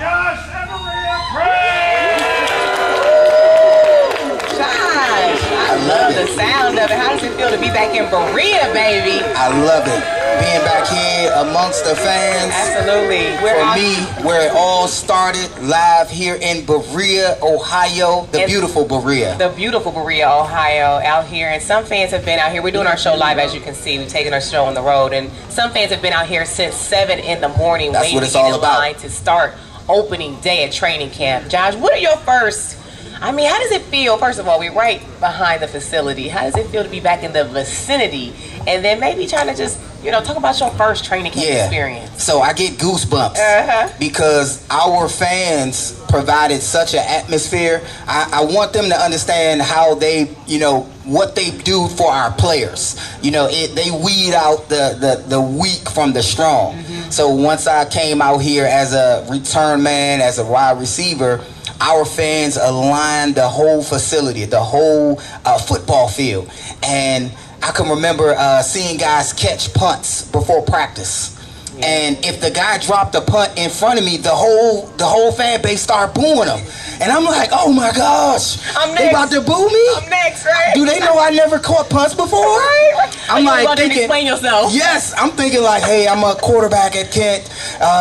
I love the sound of it. How does it feel to be back in Berea, baby? I love it. Being back here amongst the fans. Absolutely. For me, where it all started, live here in Berea, Ohio. The beautiful Berea. The beautiful Berea, Ohio, out here. And some fans have been out here. We're doing our show live, as you can see. We've taken our show on the road. And some fans have been out here since 7 in the morning. That's what it's all about. Waiting to start opening day at training camp. Josh, what are your first... how does it feel? First of all, we're right behind the facility. How does it feel to be back in the vicinity? And then maybe trying to just, talk about your first training camp experience. So I get goosebumps because our fans provided such an atmosphere. I want them to understand how they, what they do for our players. They weed out the weak from the strong. So once I came out here as a return man, as a wide receiver, our fans aligned the whole facility, the whole football field. And I can remember seeing guys catch punts before practice. And if the guy dropped a punt in front of me, the whole fan base started booing him. And I'm like, oh my gosh, they about to boo me? I'm next, right? Do they know I never caught punts before? Right. I'm like thinking, explain yourself. Yes, I'm thinking like, hey, I'm a quarterback at Kent.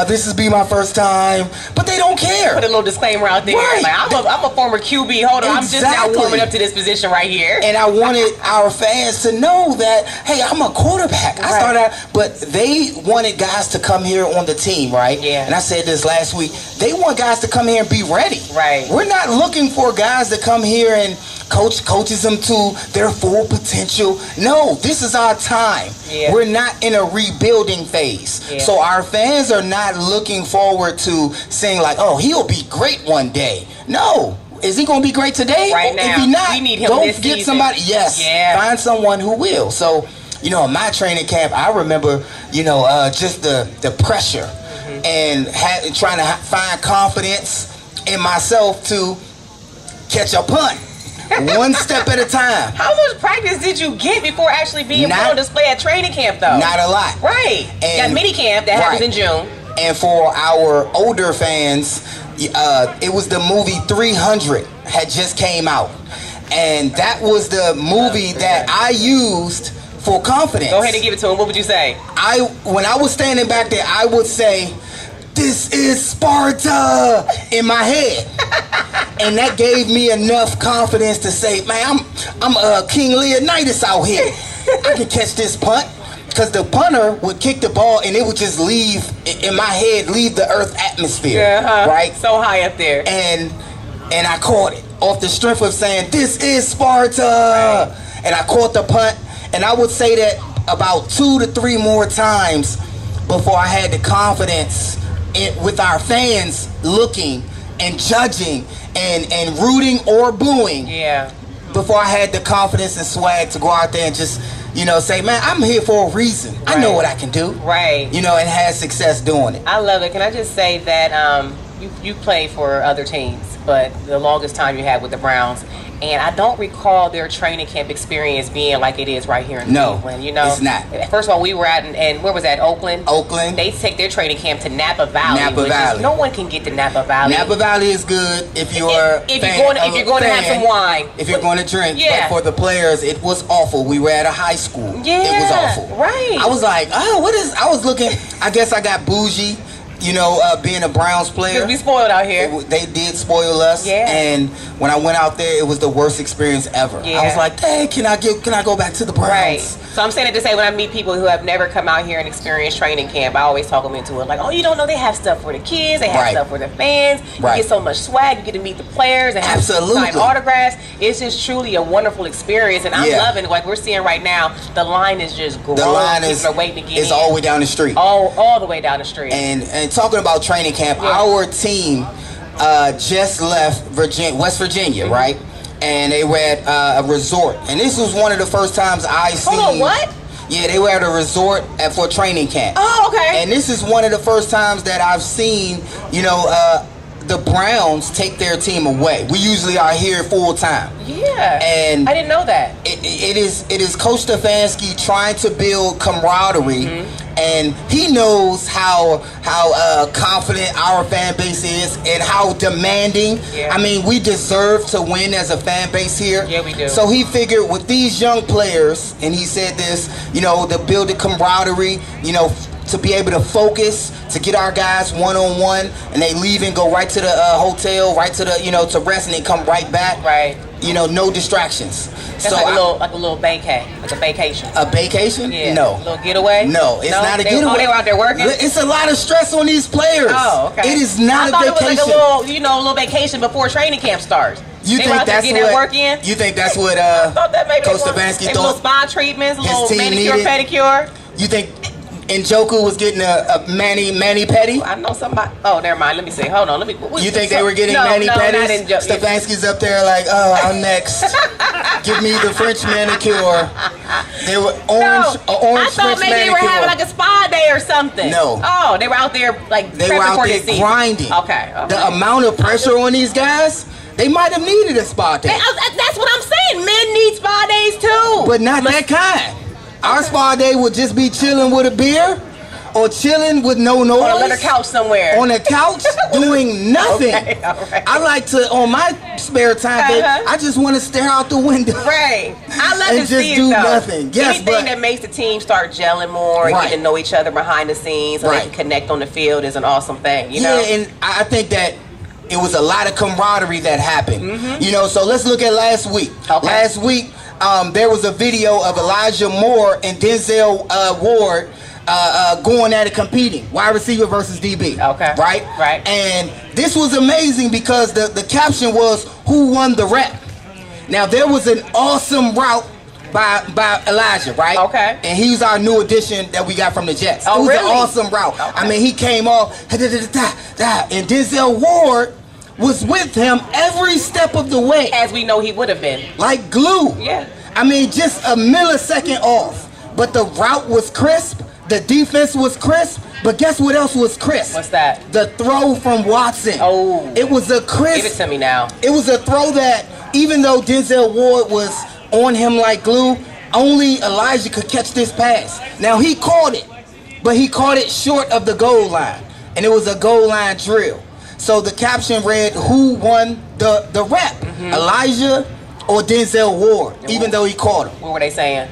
This is be my first time, but they don't care. Put a little disclaimer out there. Right. Like, I'm a former QB. Hold on, I'm just now warming up to this position right here. And I wanted our fans to know that, hey, I'm a quarterback. I started out, but they wanted guys to come here on the team, right? Yeah. And I said this last week. They want guys to come here and be ready. Right. We're not looking for guys to come here and coaches them to their full potential. No, this is our time. Yeah. We're not in a rebuilding phase. Yeah. So our fans are not looking forward to saying like, oh, he'll be great one day. No. Is he going to be great today? Right now. If he not, we need him go this get season. somebody. Yes. Yeah. Find someone who will. So, in my training camp, I remember, just the pressure and trying to find confidence in myself to catch a punt. One step at a time. How much practice did you get before actually being put on display at training camp, though? Not a lot. Right. And got mini camp that happens in June. And for our older fans, it was the movie 300 had just came out. And that was the movie that I used for confidence. Go ahead and give it to him. What would you say? When I was standing back there, I would say, "This is Sparta," in my head. And that gave me enough confidence to say, man, I'm King Leonidas out here. I can catch this punt. Because the punter would kick the ball and it would just leave, in my head, leave the earth atmosphere. Right? So high up there. And I caught it off the strength of saying, "This is Sparta." Right. And I caught the punt. And I would say that about 2 to 3 more times before I had the confidence with our fans looking and judging and rooting or booing. Yeah. Before I had the confidence and swag to go out there and just, say, man, I'm here for a reason. Right. I know what I can do. Right. And had success doing it. I love it. Can I just say that you played for other teams, but the longest time you had with the Browns. And I don't recall their training camp experience being like it is right here in Cleveland. It's not. First of all, we were and where was that? Oakland. Oakland. They take their training camp to Napa Valley. Napa Valley. No one can get to Napa Valley. Napa Valley is good if you're if you're going to have some wine. If you're going to drink. Yeah. But for the players, it was awful. We were at a high school. Yeah. It was awful. Right. I was like, I was looking. I guess I got bougie. Being a Browns player. Because we spoiled out here. They did spoil us. Yeah. And when I went out there, it was the worst experience ever. Yeah. I was like, hey, can I go back to the Browns? Right. So I'm saying it to say when I meet people who have never come out here and experienced training camp, I always talk them into it. Like, oh, you don't know they have stuff for the kids. They have stuff for the fans. You get so much swag. You get to meet the players and have sign autographs. It's just truly a wonderful experience. And I'm loving it. Like we're seeing right now, the line is just growing. The line are waiting to get in. all the way down the street. All the way down the street. And talking about training camp, our team just left West Virginia, right? And they were at a resort. And this was one of the first times I seen... Hold on, what? Yeah, they were at a resort for training camp. Oh, okay. And this is one of the first times that I've seen, the Browns take their team away. We usually are here full time. Yeah, and I didn't know that. It is Coach Stefanski trying to build camaraderie, and he knows how confident our fan base is and how demanding. Yeah. I mean, we deserve to win as a fan base here. Yeah, we do. So he figured with these young players, and he said this, to build a camaraderie, to be able to focus, to get our guys one-on-one, and they leave and go right to the hotel, right to the, to rest, and they come right back. Right. No distractions. That's so like a little vacay, like a vacation. A vacation? Yeah. No. A little getaway? No, it's not a getaway. Oh, they were out there working? It's a lot of stress on these players. Oh, okay. It is not a vacation. I thought it was like a little vacation before training camp starts. You think that's what? You think that's what Coach Stefanski thought? Little spa treatments, a little manicure, needed? pedicure. You think Njoku was getting a mani-pedi? I know somebody. Oh, never mind. Let me see. Hold on. You think they were getting mani-pedis? Stefanski's up there like, oh, I'm next. Give me the French manicure. They were orange I thought French maybe manicure. They were having like a spa day or something. No. Oh, they were out there like they were out there grinding. Okay. The amount of pressure on these guys, they might have needed a spa day. That's what I'm saying. Men need spa days too. But not that kind. Our spa day would just be chilling with a beer or chilling with no noise. On a leather couch somewhere. On a couch doing nothing. Okay, all right. I like to, on my spare time, babe, I just want to stare out the window. Right. I love to see it, do nothing. Yes, anything that makes the team start gelling more and get to know each other behind the scenes so they can connect on the field is an awesome thing. You know? And I think that it was a lot of camaraderie that happened. So let's look at last week. Okay. Last week, there was a video of Elijah Moore and Denzel Ward going at it, competing, wide receiver versus DB. Okay. Right. And this was amazing because the caption was, "Who won the rep?" Now there was an awesome route by Elijah, right? Okay. And he's our new addition that we got from the Jets. Oh, it was really? an awesome route. Okay. I mean, he came off, and Denzel Ward was with him every step of the way. As we know he would have been. Like glue. Yeah. I mean, just a millisecond off. But the route was crisp. The defense was crisp. But guess what else was crisp? What's that? The throw from Watson. Oh. It was a crisp. Give it to me now. It was a throw that, even though Denzel Ward was on him like glue, only Elijah could catch this pass. Now, he caught it. But he caught it short of the goal line. And it was a goal line drill. So the caption read, "Who won the rep? Elijah or Denzel Ward?" Even though he caught him. What were they saying?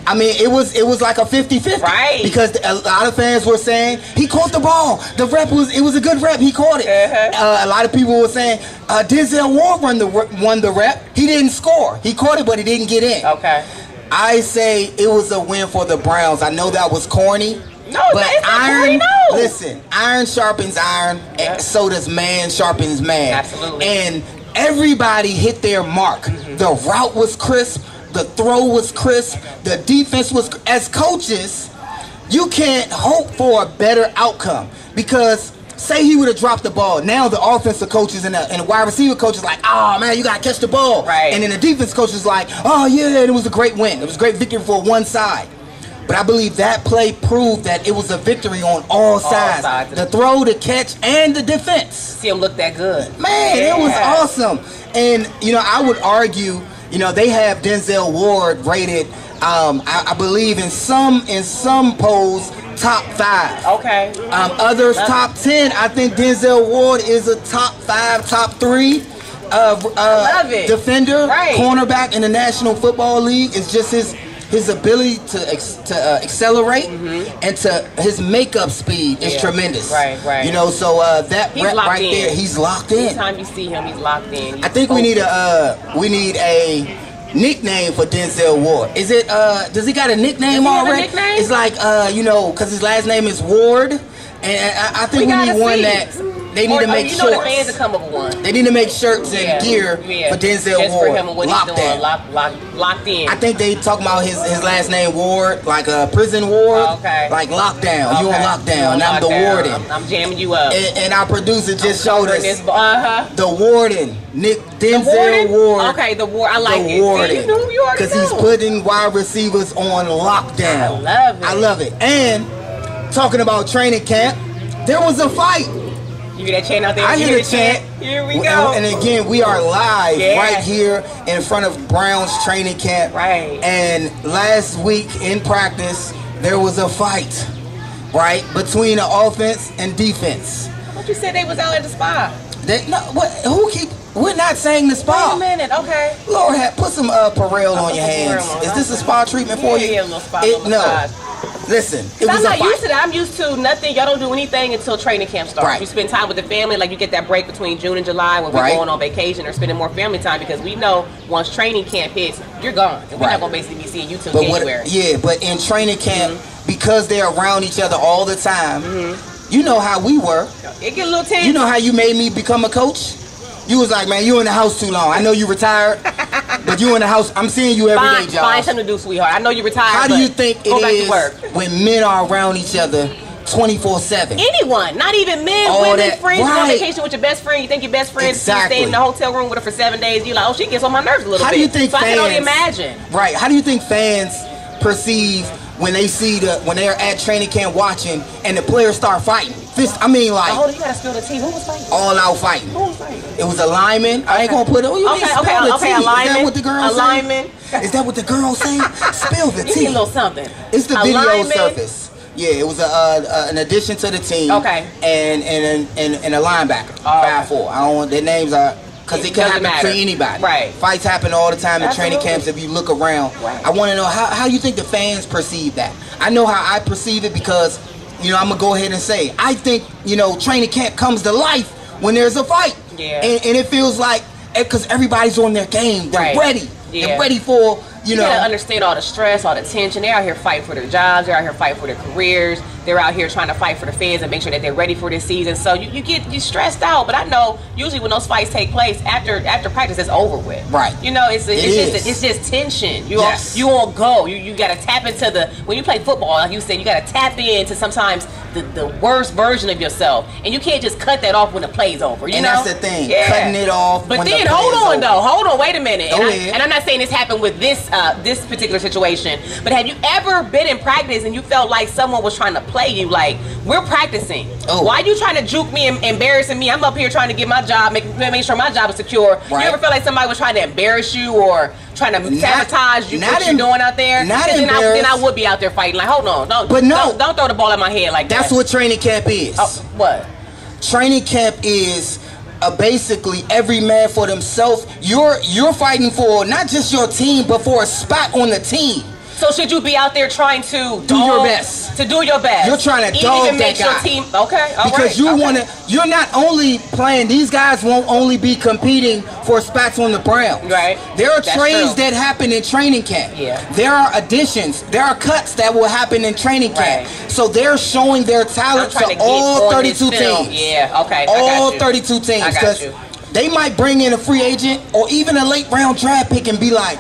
I mean, it was like a 50-50. Right. Because a lot of fans were saying he caught the ball. The rep it was a good rep. He caught it. A lot of people were saying Denzel Ward won the rep. He didn't score. He caught it, but he didn't get in. Okay. I say it was a win for the Browns. I know that was corny. No, but it's not corny, no. Listen, iron sharpens iron, and so does man sharpens man. Absolutely. And everybody hit their mark. The route was crisp. The throw was crisp. The defense was. As coaches, you can't hope for a better outcome because say he would have dropped the ball. Now the offensive coaches and the wide receiver coaches like, oh man, you gotta catch the ball. Right. And then the defense coach is like, oh yeah, it was a great win. It was a great victory for one side. But I believe that play proved that it was a victory on all sides. The throw, the catch, and the defense. See him look that good. Man, it was awesome. And, I would argue, they have Denzel Ward rated, I believe in some polls, top 5. Okay. Others, top 10. I think Denzel Ward is a top 5, top 3 defender, cornerback in the National Football League. It's just his ability to accelerate and to his makeup speed is tremendous. Right. So that rep right there, he's locked in. Anytime you see him, he's locked in. I think we need a nickname for Denzel Ward. Is it does he got a nickname already? Nickname? It's like because his last name is Ward, and I think we need one that. They need to make shirts. The fans to come up with one. They need to make shirts and gear for Denzel Ward. For him and what he's doing, locked in. I think they talk about his last name Ward, like a prison ward. Okay. Like lockdown. Okay. You on lockdown. And I'm the warden. I'm jamming you up. And our producer just showed us the warden, Denzel Ward. Okay, the warden. I like the warden. See, you already because he's putting wide receivers on lockdown. I love it. And talking about training camp, there was a fight. You hear that chant out there? I hear the chant. Here we go. And again, we are live right here in front of Brown's training camp. Right. And last week in practice, there was a fight, right, between the offense and defense. What you said they was out at the spa? We're not saying the spa. Wait a minute, okay. Lord, put some Perel on your hands. Is this a spa treatment for you? Yeah, a little spa. No. Listen, I'm not used to that. I'm used to nothing. Y'all don't do anything until training camp starts. Right. You spend time with the family, like you get that break between June and July when we're going on vacation or spending more family time, because we know once training camp hits, you're gone. And we're not going to basically be seeing you till January. But in training camp, because they're around each other all the time, you know how we were. It get a little tense. You know how you made me become a coach? You was like, man, you in the house too long. I know you retired, but you in the house. I'm seeing you every day, Josh. Find something to do, sweetheart. I know you retired. How do you think it is work when men are around each other 24/7? Anyone, not even men, women, friends. You go on vacation with your best friend. You think your best friend staying in the hotel room with her for 7 days. You're like, oh, she gets on my nerves a little bit. How do you think fans? I can only imagine. Right. How do you think fans perceive when they see when they're at training camp watching and the players start fighting? I mean, like, hold on, you gotta spill the tea. Who was fighting? All out fighting. Who was fighting? It was a lineman. I ain't gonna put it. Okay, a lineman. Is that what the girls say? Is that what the girls say? Spill the tea. You need a little something. It's the video surface. Yeah, it was an addition to the team. Okay. And a linebacker. 5'4". I don't want their names are. Because it can happen to anybody. Right. Fights happen all the time in training camps if you look around. Right. I want to know how you think the fans perceive that. I know how I perceive it because, I'm going to go ahead and say, I think, training camp comes to life when there's a fight. Yeah. And it feels like, because everybody's on their game. They're ready. Yeah. They're ready for, you gotta understand all the stress, all the tension. They're out here fighting for their jobs. They're out here fighting for their careers. They're out here trying to fight for the fans and make sure that they're ready for this season. So you get stressed out. But I know usually when those fights take place after practice, it's over with. Right. It's just tension. You won't go. You gotta tap into when you play football, like you said, you gotta tap into sometimes the worst version of yourself, and you can't just cut that off when the play's over. You know, that's the thing. Cutting it off. But then hold on, wait a minute. And I'm not saying this happened with this particular situation, but have you ever been in practice and you felt like someone was trying to play you? Like, we're practicing. Why are you trying to juke me and embarrassing me? I'm up here trying to get my job, make sure my job is secure. Right. You ever feel like somebody was trying to embarrass you or trying to sabotage you, what you're doing out there? Then I would be out there fighting. Like, hold on, don't throw the ball at my head like that. That's what training camp is. What? Training camp is basically every man for themselves. You're fighting for not just your team, but for a spot on the team. So should you be out there trying to do your best? To do your best. You're trying to dog that guy. Your team, okay, all because you're not only playing, these guys won't only be competing for spots on the Browns. Right. There are trades that happen in training camp. Yeah. There are additions. There are cuts that will happen in training camp. Right. So they're showing their talent to all 32 teams. Yeah, okay. All 32 teams. Because they might bring in a free agent or even a late round draft pick and be like,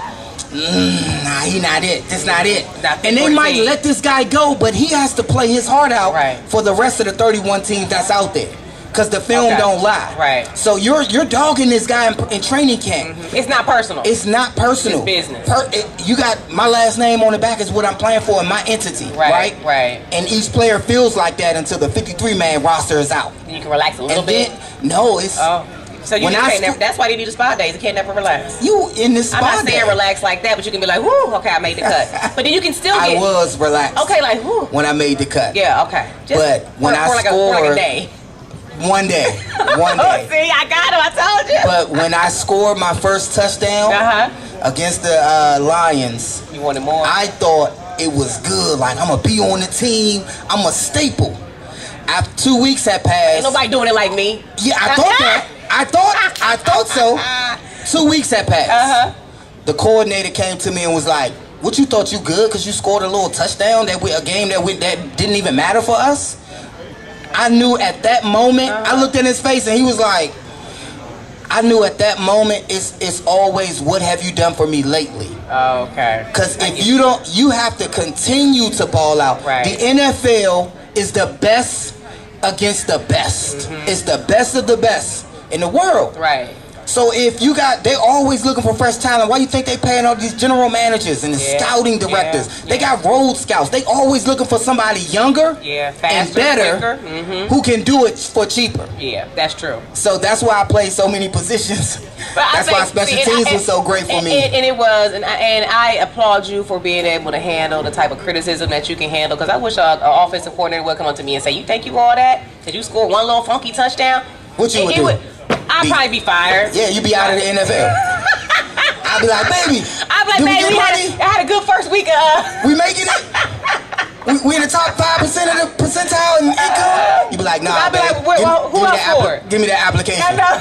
nah, he not it. That's not it. And they might let this guy go, but he has to play his heart out for the rest of the 31 teams that's out there. Because the film don't lie. Right. So you're dogging this guy in training camp. It's not personal. It's not personal. It's business. You got my last name on the back is what I'm playing for in my entity. Right. And each player feels like that until the 53-man roster is out. You can relax a little bit. No, it's... So that's why they need the spa days. You can't never relax. You in this spa I'm not saying relax like that, but you can be like, whoo, okay, I made the cut. But then you can still get... I was relaxed. Okay, like, whoo. When I made the cut. Yeah, okay. But when I scored... For like a day. One day. See, I got him. I told you. But when I scored my first touchdown against the Lions... You wanted more? I thought it was good. Like, I'm going to be on the team. I'm a staple. After 2 weeks had passed... Ain't nobody doing it like me. Yeah, I thought that. I thought so. 2 weeks had passed. The coordinator came to me and was like, "What, you thought you good because you scored a little touchdown a game that didn't even matter for us?" I knew at that moment. I looked in his face and he was like, "I knew at that moment it's always what have you done for me lately?" Oh, okay. Because if you don't, you have to continue to ball out. Right. The NFL is the best against the best. It's the best of the best in the world. Right. So if you got, they're always looking for fresh talent. Why you think they paying all these general managers and the scouting directors? They got road scouts. They always looking for somebody younger faster, and better who can do it for cheaper. Yeah, that's true. So that's why I play so many positions. That's why special teams was so great for me. And it was, and I applaud you for being able to handle the type of criticism that you can handle. Because I wish an offensive coordinator would come up to me and say, "You think you all that? Did you score one little funky touchdown?" What you would do? I'd probably be fired. Yeah, you'd be out of the NFL. I'd be like, baby. I'd be like, baby, I had a good first week. We making it? We in the top 5% of the percentile in income? You'd be like, nah, I'd be like, who else for it? Give me that application. I know.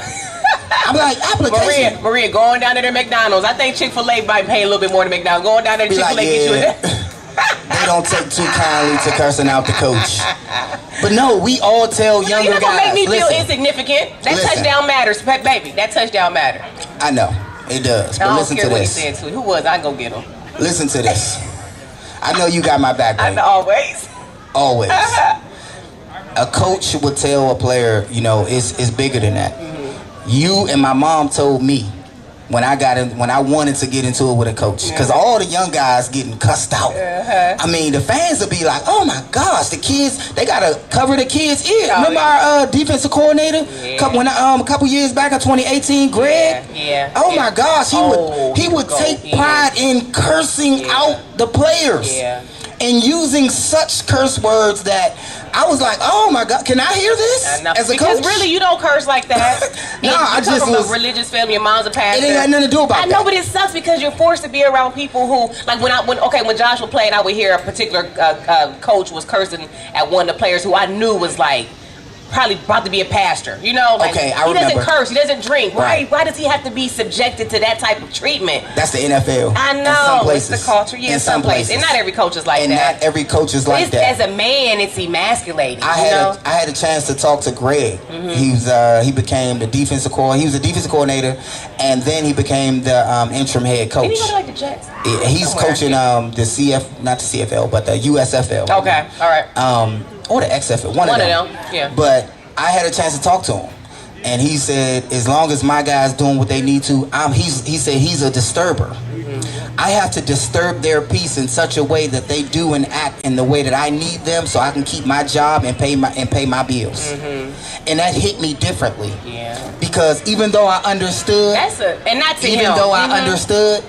I'm like, application? Maria, going down to their McDonald's. I think Chick-fil-A might pay a little bit more than McDonald's. Going down there to Chick-fil-A get you They don't take too kindly to cursing out the coach. But no, we all tell younger guys. You're not gonna make me feel insignificant. That touchdown matters, baby. That touchdown matters. I know it does. But listen to this. Who was I? Go get him. Listen to this. I know you got my back, baby. Always. Always. A coach would tell a player, you know, it's bigger than that. You and my mom told me when I wanted to get into it with a coach, because all the young guys getting cussed out. I mean, the fans will be like, "Oh my gosh, the kids, they gotta cover the kids' ears." Remember our defensive coordinator, a couple years back in 2018, Greg? Oh my gosh, he would take pride in cursing out the players and using such curse words that I was like, "Oh my God, can I hear this?" As a coach? Because really, you don't curse like that. No, I just from a religious family. Your mom's a pastor. It ain't got nothing to do about that. I know, but it sucks because you're forced to be around people who, like when Josh would play, and I would hear a particular coach was cursing at one of the players who I knew was like probably about to be a pastor. You know, like I he remember. doesn't curse, he doesn't drink. Why does he have to be subjected to that type of treatment? That's the NFL. I know. It's the culture. Yeah, in some places. And not every coach is like that. And not every coach is like that. As a man, it's emasculating. I had a chance to talk to Greg. He became the defensive coordinator. He was a defensive coordinator, and then he became the interim head coach. Didn't he go to like the Jets? He's coaching not the CFL, but the USFL. Okay, all right. Or the XFL, one of them. Yeah. But I had a chance to talk to him, and he said, as long as my guys doing what they need to, he said he's a disturber. I have to disturb their peace in such a way that they do and act in the way that I need them, so I can keep my job and pay my bills. And that hit me differently. Yeah. Because even though I understood, I understood,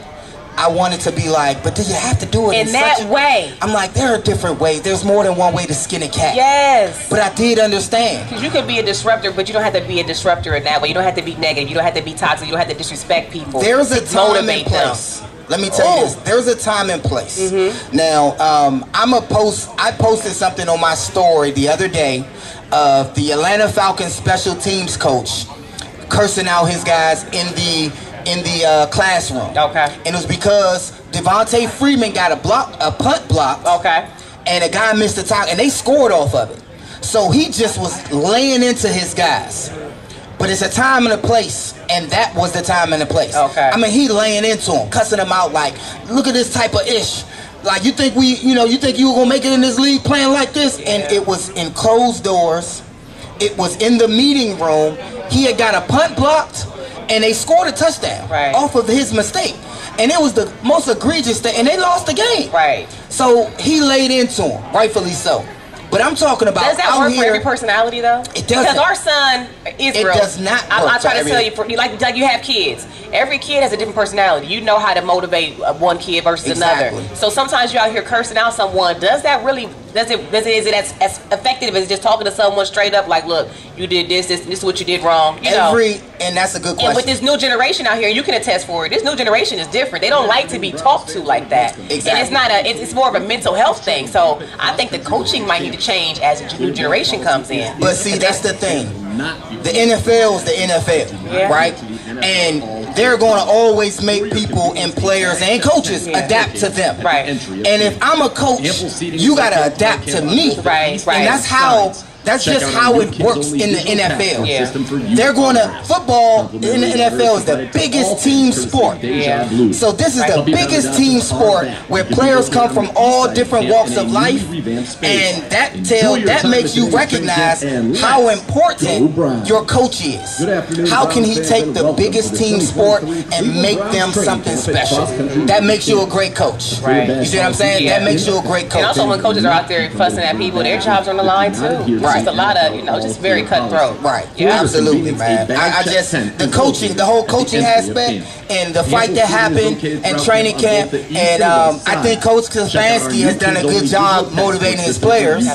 I wanted to be like, but do you have to do it in that way? I'm like, there are different ways. There's more than one way to skin a cat. Yes. But I did understand. Because you could be a disruptor, but you don't have to be a disruptor in that way. You don't have to be negative. You don't have to be toxic. You don't have to disrespect people. There's a time and place. Let me tell you this. There's a time and place. Now, I posted something on my story the other day of the Atlanta Falcons special teams coach cursing out his guys in the classroom. Okay. And it was because Devontae Freeman got a punt block. Okay. And a guy missed the tackle, and they scored off of it. So he just was laying into his guys. But it's a time and a place, and that was the time and the place. Okay. I mean, he laying into him, cussing him out like, "Look at this type of ish. Like, you think you think you were gonna make it in this league playing like this?" Yeah. And it was in closed doors. It was in the meeting room. He had got a punt blocked, and they scored a touchdown off of his mistake. And it was the most egregious thing, and they lost the game. Right. So he laid into him, rightfully so. But I'm talking about does that work for every personality though? It doesn't. Because our son Israel. It does not work. I try to tell you, like you have kids. Every kid has a different personality. You know how to motivate one kid versus another. So sometimes you're out here cursing out someone. Does that really? Is it as effective as just talking to someone straight up like, "Look, you did this is what you did wrong." And that's a good question. And with this new generation out here, you can attest for it. This new generation is different. They don't like to be talked to like that. Exactly. And it's not it's more of a mental health thing. So I think the coaching might need to change as a new generation comes in. But see, that's the thing. The NFL is the NFL, right? And they're going to always make people and players and coaches adapt to them. Right. And if I'm a coach, you got to adapt to me. Right. And that's how That's just how it works in the NFL. They're going to football in the NFL is the biggest team sport. So this is the biggest team sport where players come from all different walks of life, and that makes you recognize how important your coach is. How can he take the biggest team sport and make them something special? That makes you a great coach. You see what I'm saying? That makes you a great coach. And also when coaches are out there fussing at people, their jobs are on the line too. Right. Just a lot of, just very cutthroat. Right. Absolutely, man. I just, the whole coaching aspect and the fight that happened and training camp, and I think Coach Stefanski has done a good job motivating his players.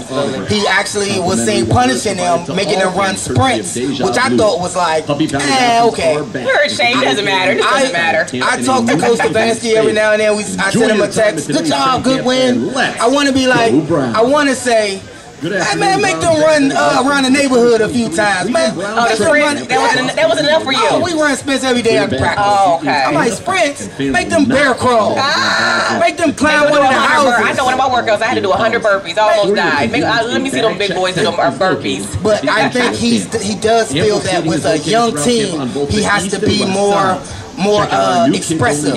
He actually was seen punishing them, making them run sprints, which I thought was like, okay. We're ashamed, doesn't matter. It doesn't matter. I talk to Coach Stefanski every now and then. I send him a text, good job, good win. I want to be like, I want to say, hey man, make them run around the neighborhood a few times, man. That wasn't enough for you. Oh, we run sprints every day after practice. Oh, okay. I'm like, sprints? Make them bear crawl. Make them climb one of the houses. I know one of my workouts, I had to do 100 burpees. I almost died. Let me see them big boys do them burpees. But I think he does feel that with a young team, he has to be more expressive,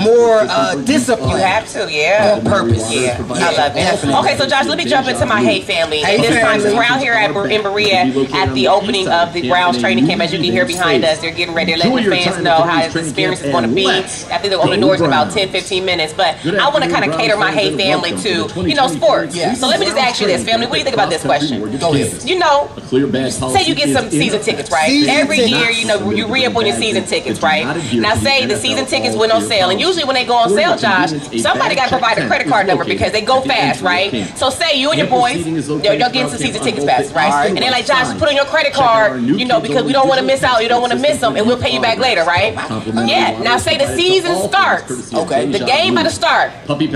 more disciplined. You have to, on purpose. I love it. Definitely. Okay, so Josh, let me jump into my Hay family. And this time, we're out here in Berea at the opening of the Browns training camp. As you can hear behind us, they're getting ready. They're letting the fans know how the experience is going to be. I think they'll open the doors in about 10-15 minutes. But I want to kind of cater my Hay family to, sports. So let me just ask you this, family. What do you think about this question? Go ahead. Say you get some season tickets, right? Every year, you re-up on your season tickets, right? Now say the season tickets went on sale, and usually when they go on sale, Josh, somebody got to provide a credit card number because they go fast, right? So say you and your boys, y'all getting some season tickets fast, right? And they're like, Josh, put on your credit card, because we don't want to miss out, you don't want to miss them, and we'll pay you back later, right? Yeah. Now say the season starts. Okay. The game about to start. 1 week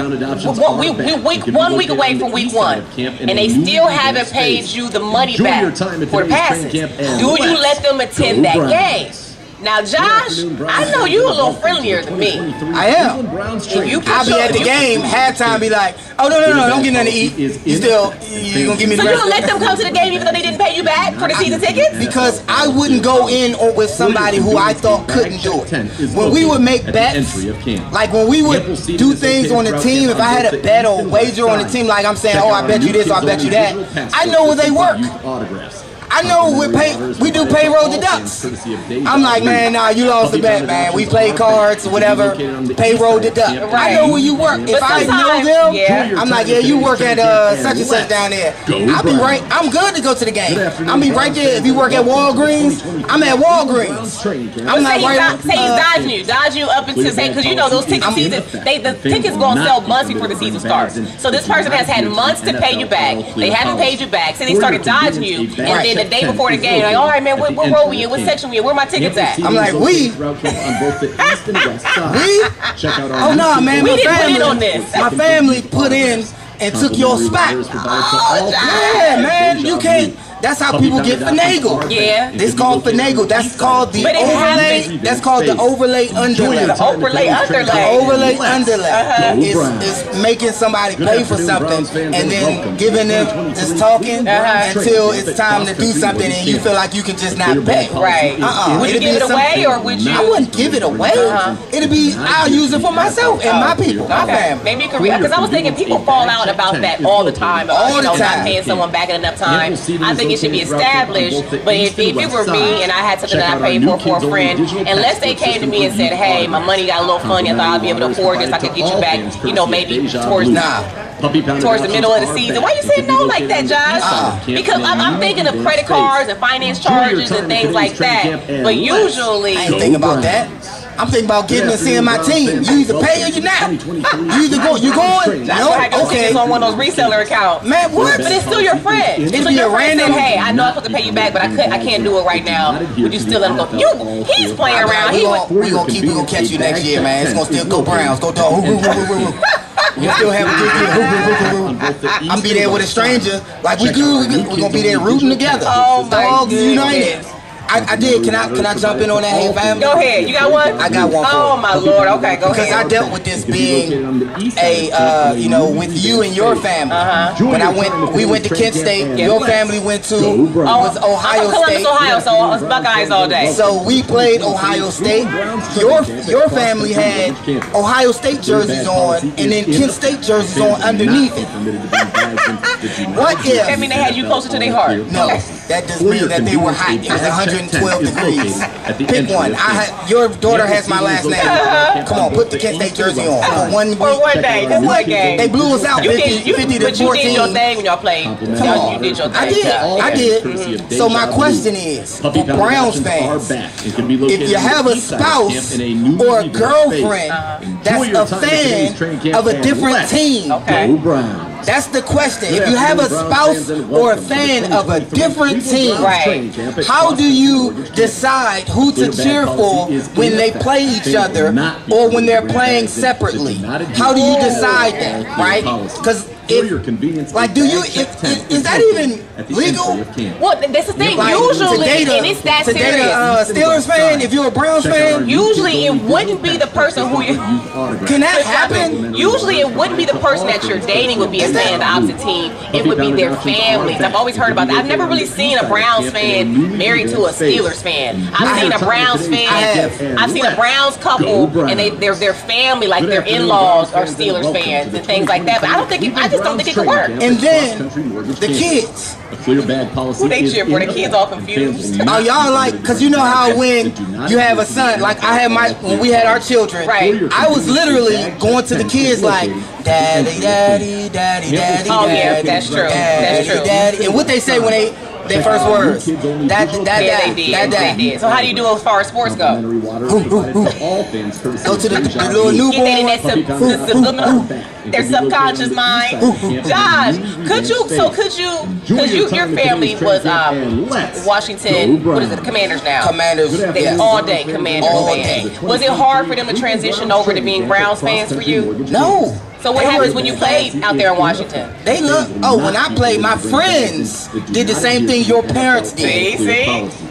away from week 1, and they still haven't paid you the money back for the passes. Do you let them attend that game? Now, Josh, I know you a little friendlier than me. I am. I'll be at the game, halftime, be like, oh, no, don't get nothing to eat. You going to give me the So you don't let them come to the game even though they didn't pay you back for the season tickets? Because I wouldn't go in with somebody who I thought couldn't do it. When we would make bets, like when we would do things on the team, if I had a bet or wager on the team, like I'm saying, I bet you this or I bet you that, I know where they work. I know we do payroll deducts. I'm like, man, nah, you lost the bet, man. We play cards, whatever. Payroll deduct. I know where you work. If I know them, I'm like, yeah, you work at such and such down there. I'll be right. I'm good to go to the game. I'll be right there. If you work at Walgreens, I'm at Walgreens. I'm not right. Say he's dodging you up into say because those ticket seasons. The tickets go on sale months before the season starts. So this person has had months to pay you back. They haven't paid you back, so they started dodging you, and then the day before the game, like, all right, man, what row we in? What section we in? Where my tickets at? I'm like, we? Oh, no, man, we didn't put in on this. My family put in and took your spot. Oh, yeah, man, you can't. That's how people get finagled. Yeah. It's called finagle. That's called the overlay. That's called the overlay underlay. The overlay underlay. The overlay underlay is making somebody pay for something and then giving them just talking until it's time to do something and you feel like you can just not pay. Right. Would you give it away or would you? I wouldn't give it away. It'd be I'll use it for myself and my people. My family. Maybe you could because I was thinking people fall out about that all the time. All the time. Not paying someone back in enough time. I think it should be established, but if it were me and I had something that I paid for a friend, unless they came to me and said, hey, my money got a little funny, I thought I'd be able to afford this, I could get you back, maybe towards the middle of the season. Why you saying no like that, Josh? Because I'm thinking of credit cards and finance charges and things like that, but usually... I ain't thinking about that. I'm thinking about getting and seeing my team. You either pay or you're not. You either go. You going? No. Okay. It's on one of those reseller accounts. Man, what? But it's still your friend. It's like your friend said, "Hey, I know I'm supposed to pay you back, but I can't do it right now. Would you still let him go?" He's playing around. We gonna catch you next year, man. It's gonna still go Browns. Go dog. You still have a good year. I'm be there with a stranger. Like we good. We gonna be there rooting together. Oh my Dogs goodness. United. I did. Can I jump in on that? Hey, family. Go ahead. You got one? I got one. Oh my Lord. Okay, go because ahead. I dealt with this being a with you and your family. When we went to Kent State. Your family went to was Ohio I'm from Columbus, State. Ohio, so it's Buckeyes all day. So we played Ohio State. Your family had Ohio State jerseys on, and then Kent State jerseys on underneath it. What if? That mean they had you closer to their heart? No, that just means that they were hot. It was 112 degrees. Pick one. Your daughter has my last name. Come on, put the Kent State jersey on for 1 week. For one day. That's one game. They blew us out 50 to 14. But you did your thing when y'all played. Come on. You did your thing. I did. So my question is, for Browns fans, if you have a spouse or a girlfriend that's a fan of a different team, that's the question. If you have a spouse or a fan of a different team, how do you decide who to cheer for when they play each other or when they're playing separately? How do you decide that, right? Because like, is that even legal? Well, that's the thing. Like, usually, and it's that serious. Steelers fan, if you're a Browns fan, usually it wouldn't be the person who you. Can that happen? Usually, it wouldn't be the person that you're dating would be a fan of the opposite team. It would be their families. I've always heard about that. I've never really seen a Browns fan married to a Steelers fan. I've seen a Browns fan. I've seen a Browns couple, and their family, like their in-laws, are Steelers fans and things like that. But I just don't think it could work. And then the kids. Who they cheer for? The kids all confused. Oh, y'all like, because you know how when you have a son, like when we had our children, I was literally going to the kids like, daddy, daddy, daddy, daddy. Oh yeah, that's true. That's true. Daddy. And what they say when their first words. They did. So how do you do as far as sports go? Go to the little newborn. Get that in that subliminal, their subconscious mind. Josh, because your family was Washington, what is it, the Commanders now? Commanders. They all day Commanders fans. Was it hard for them to transition over to being Browns fans for you? No. So what happens when you played out there in Washington? They look. Oh, when I played, my friends did the same thing your parents did. See?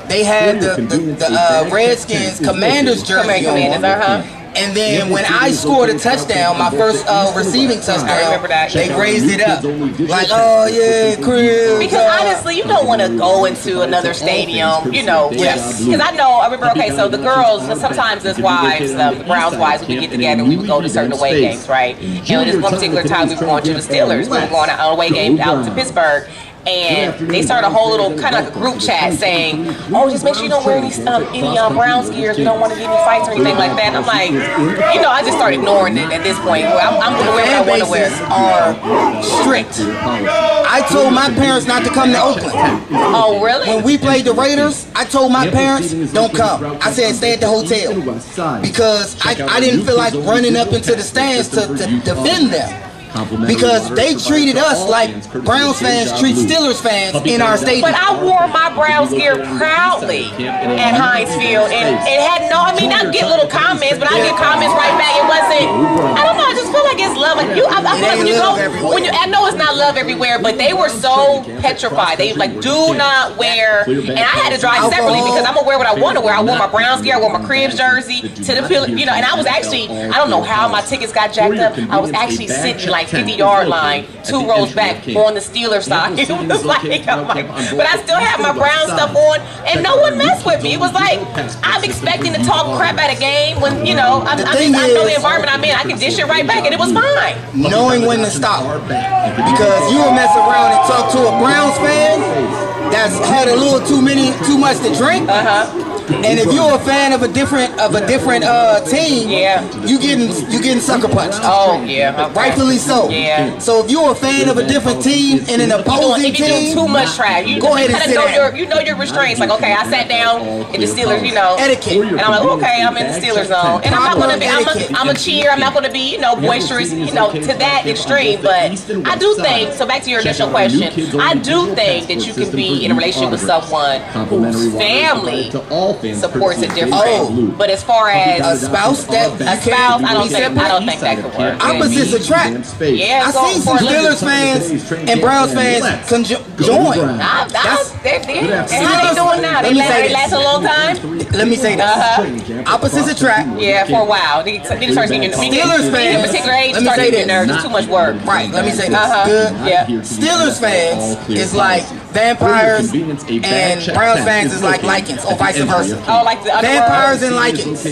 They had the Redskins Commanders jersey on. And then when I scored a touchdown, my first receiving touchdown, I remember that. they raised it up. Like, oh yeah, Chris. Because honestly, you don't want to go into another stadium, Because I remember, okay, so the girls, sometimes as wives, the Browns wives, we would get together and we would go to certain away games, right? And this one particular time we were going to the Steelers. We were going on an away game out to Pittsburgh. And they started a whole little kind of like a group chat saying, oh, just make sure you don't wear any Browns gears. We don't want to get any fights or anything like that. And I'm like, I just started ignoring it at this point. I'm going to wear what I want to wear. Are strict. I told my parents not to come to Oakland. Oh, really? When we played the Raiders, I told my parents, don't come. I said, stay at the hotel. Because I didn't feel like running up into the stands to defend them. Because they treated us like Browns fans treat Steelers fans in our stadium. But I wore my Browns gear proudly at Heinz Field, and it had I get little comments, but I get comments right back. It wasn't. I don't know. I just feel like it's love. Like I feel like when you go, I know it's not love everywhere, but they were so petrified. They like do not wear, and I had to drive separately because I'm gonna wear what I want to wear. I wore my Browns gear, I wore my Cribs jersey to the field, and I was actually, I don't know how my tickets got jacked up. I was actually sitting like 50-yard line, 2 rows back on the Steelers side. It was like, but I still had my Brown stuff on, and no one messed with me. It was like I'm expecting to talk crap at a game when I know the environment I'm in. I can dish it right back, and it was fine. Knowing when to stop, because you will mess around and talk to a Browns fan that's had a little too much to drink. And if you're a fan of a different team, you getting sucker punched. Oh yeah, okay. Rightfully so. Yeah. So if you're a fan of a different team and an opposing team, if you do too much trash, you go ahead and sit down. You know your restraints. Like, okay, I sat down in the Steelers, etiquette, and I'm like, okay, I'm in the Steelers zone, and I'm not gonna be. I'm a cheer. I'm not gonna be, boisterous, to that extreme. But I do think. So back to your initial question, I do think that you can be in a relationship with someone whose family supports it different. But as far as a spouse, I don't think that could work. Opposites attract. Yeah, I seen some Steelers fans and Browns fans join. And how they doing now? They last a long time? Let me say this. Opposites attract. Yeah, for a while. Steelers fans. In a particular age, let me say this. There's too much work. Right, let me say this. Good. Yeah. Steelers fans is like vampires and Browns fans is like lichens or vice versa. Oh, like the vampires and lichens.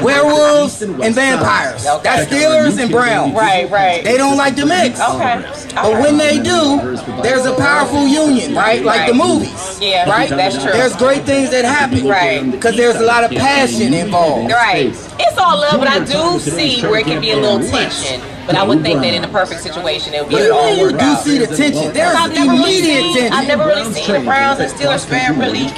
Werewolves and vampires. That's Steelers and Browns. Right. They don't like the mix. Okay. But when they do, there's a powerful union, right? Like the movies. Yeah, right? That's true. There's great things that happen. Right. Because there's a lot of passion involved. Right. It's all love, but I do see where it can be a little tension. But I would think that in a perfect situation, it would be all you work do out. see the tension. There's immediate tension. I've never really seen the Browns and Steelers fan really.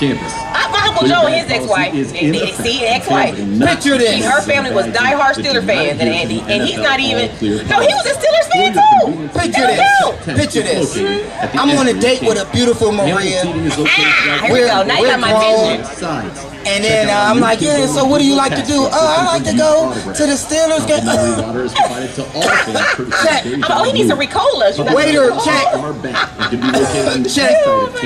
My Uncle Joe and his ex-wife, ex-wife. Picture this. Her family was diehard Steelers fans, and he's not even. No, he was a Steelers fan too. Picture this. I'm on a date with a beautiful Maria. Here we go. Now you got my attention. And then I'm like, yeah, so what do you like to do? Oh, I like to go to the Steelers game. Check. He needs some Ricolas. Waiter, check. Check.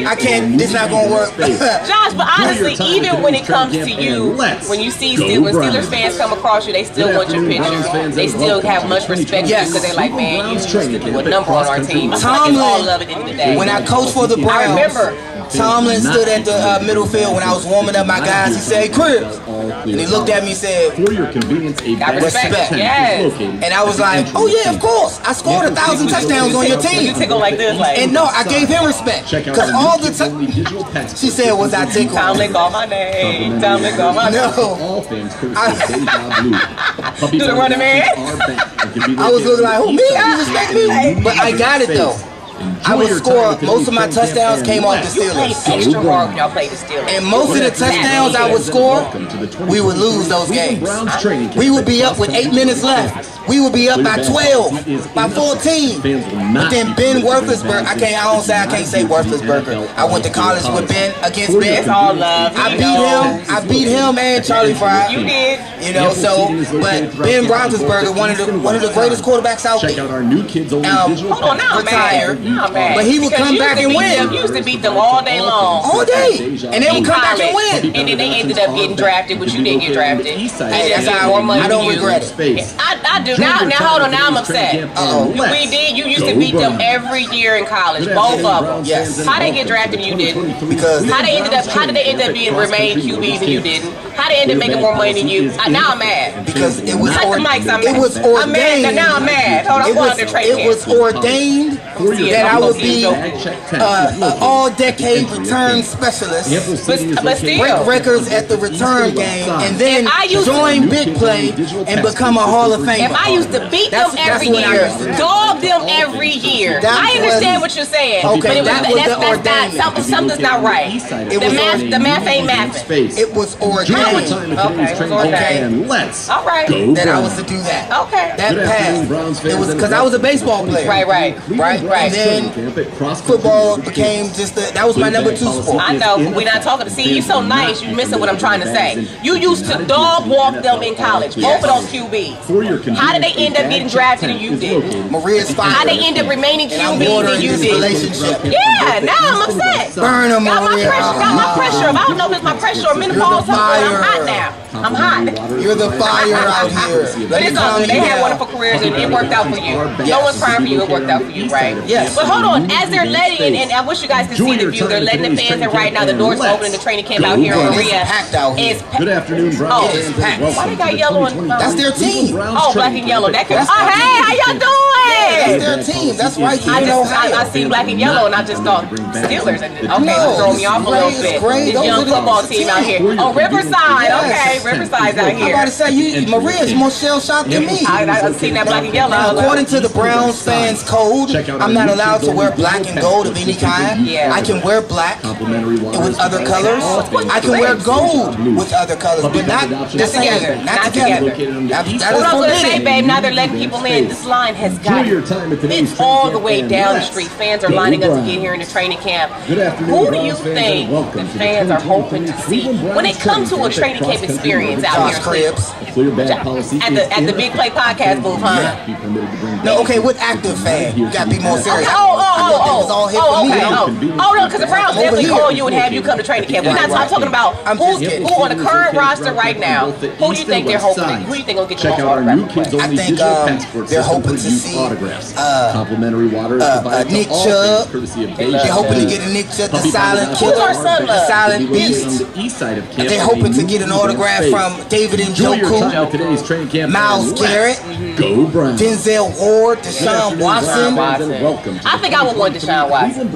I can't, this not going to work. Josh, but honestly, even when it comes to you, when you see Steelers fans come across you, they still want your picture. They still have much respect for you because they're like, man, you used to do a number on our team. Tomlin, all love at the end of the day. when I coached for the Browns, I remember. Tomlin stood at the middle field when I was warming up my guys. He said, Cribs. And he looked at me and said, respect. Yes. And I was like, oh yeah, of course. I scored 1,000 touchdowns on your team. You tickle like this, like. And no, I gave him respect. Because all the time, she said, was I tickled? Tomlin called my name. Tomlin called my name. No. Do the running man? I was looking like, who, me? You respect me? But I got it though. I would score, most of my touchdowns came off the Steelers. Extra hard when y'all played the Steelers. And most of the touchdowns I would score, we would lose those games. We would be up with 8 minutes left. We would be up by 12, by 14. But then Ben Roethlisberger, I can't say Roethlisberger. I went to college with Ben, against Ben. It's all love. I beat him and Charlie Fry. You did. You know, so, but Ben Roethlisberger, one of the greatest quarterbacks out there. Hold on, now retired. I'm mad. But he would come back and win. You used to beat them all day long. All day. And they would come back and win. And then they ended up getting drafted, but you didn't get drafted. Hey, that's how I don't regret it. I do. Now hold on, now I'm upset. We did. You used to beat them every year in college, both of them. Yes. How they get drafted and you didn't? Because how did they end up being remain QBs and you didn't? How they end up making more money than you? Now I'm mad. Because it was ordained. I'm mad. Now I'm mad. Hold on, it was ordained that I would be all-decade return specialist. But still, break records at the return game, and then join Big Play and become a Hall of Famer. If I used to beat them every year, dog them every year. I understand what you're saying, okay, but something's not right. The math ain't mathing. It was ordained. All right. That I was to do that. Okay. That passed. It was because I was a baseball player. Right. And then football became that was my number 2 sport. I know, but we're not talking. See, you're so nice, you're missing what I'm trying to say. You used to dog walk them in college, both of those QBs. How did they end up getting drafted and you didn't? Maria's fine. How they end up remaining QBs and you didn't? Relationship. Yeah, now I'm upset. Burn them, Maria. Got my pressure up. I don't know if it's my pressure or menopause. I'm hot now. I'm hot. You're the fire out here. But it's all good. They had wonderful careers and it worked out for you. No one's crying for you. It worked out for you, right? Yes. But hold on. As they're letting, and I wish you guys could see the view, they're letting the fans in right now. The doors are opening. The training camp out here in Berea. It's packed out here. Good afternoon, Browns. It's packed. Why they got yellow and that's their team. Oh, black and yellow. That could. Oh, hey, how y'all doing? That's their team. That's right here in Ohio. I see black and yellow, and I just thought Steelers. And okay, throw me off a little bit. Great. This young football team out here. Oh, Riverside. Okay, Riverside's out here. I'm about to say, Maria's more shell-shocked than me. I've seen that black and yellow. Now, according to the Browns fans code, I'm not allowed to wear black and gold of any kind. Yeah. I can wear black with other colors. I can wear gold with other colors, but not together. Not together. That is what I was going to say, forbidden. babe, now they're letting people in. This line has got it's all the way down the street. Fans are lining up to get here into training camp. Who do you think the fans are hoping to see when they come to a training camp experience out here? At the Big Play Podcast booth, huh? No, okay, with active fan. You gotta be more serious. Oh, no, because the Browns definitely call you and have you come to training camp. We're not talking about who on the current roster right now. Who do you think they're hoping? Who do you think will get the most autographs? I think they're hoping to see complimentary water Nick Chubb. They're hoping to get a Nick Chubb, the silent killer, the silent beast. They're hoping to get an autograph from David Njoku, Myles Garrett, Denzel Ward, Deshaun Watson. I think I would want Deshaun Watson.